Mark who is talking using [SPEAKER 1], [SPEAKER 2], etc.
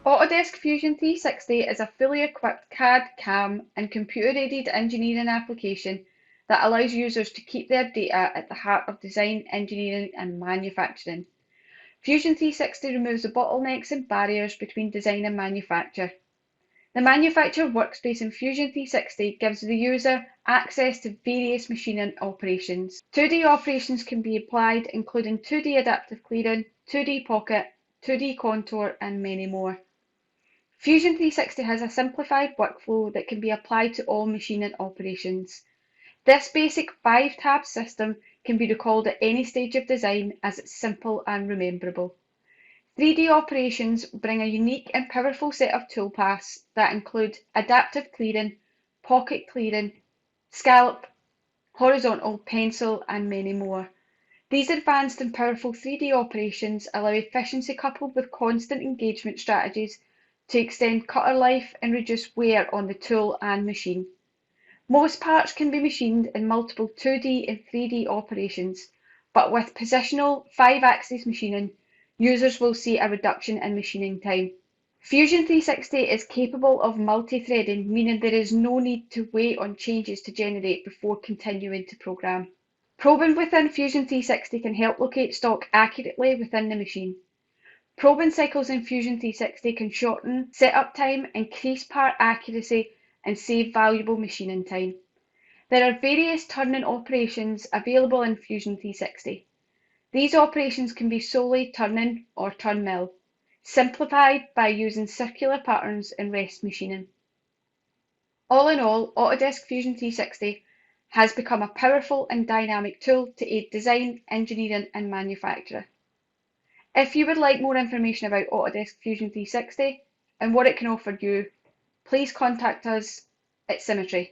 [SPEAKER 1] Autodesk Fusion 360 is a fully equipped CAD, CAM and computer-aided engineering application that allows users to keep their data at the heart of design, engineering and manufacturing. Fusion 360 removes the bottlenecks and barriers between design and manufacture. The manufacturer workspace in Fusion 360 gives the user access to various machining operations. 2D operations can be applied, including 2D adaptive clearing, 2D pocket, 2D contour, and many more. Fusion 360 has a simplified workflow that can be applied to all machining operations. This basic 5-tab system can be recalled at any stage of design as it's simple and rememberable. 3D operations bring a unique and powerful set of toolpaths that include adaptive clearing, pocket clearing, scallop, horizontal, pencil, and many more. These advanced and powerful 3D operations allow efficiency coupled with constant engagement strategies to extend cutter life and reduce wear on the tool and machine. Most parts can be machined in multiple 2D and 3D operations, but with positional 5-axis machining, users will see a reduction in machining time. Fusion 360 is capable of multi-threading, meaning there is no need to wait on changes to generate before continuing to program. Probing within Fusion 360 can help locate stock accurately within the machine. Probing cycles in Fusion 360 can shorten setup time, increase part accuracy, and save valuable machining time. There are various turning operations available in Fusion 360. These operations can be solely turning or turn mill, simplified by using circular patterns and rest machining. All in all, Autodesk Fusion 360 has become a powerful and dynamic tool to aid design, engineering and manufacture. If you would like more information about Autodesk Fusion 360 and what it can offer you, please contact us at Symmetry.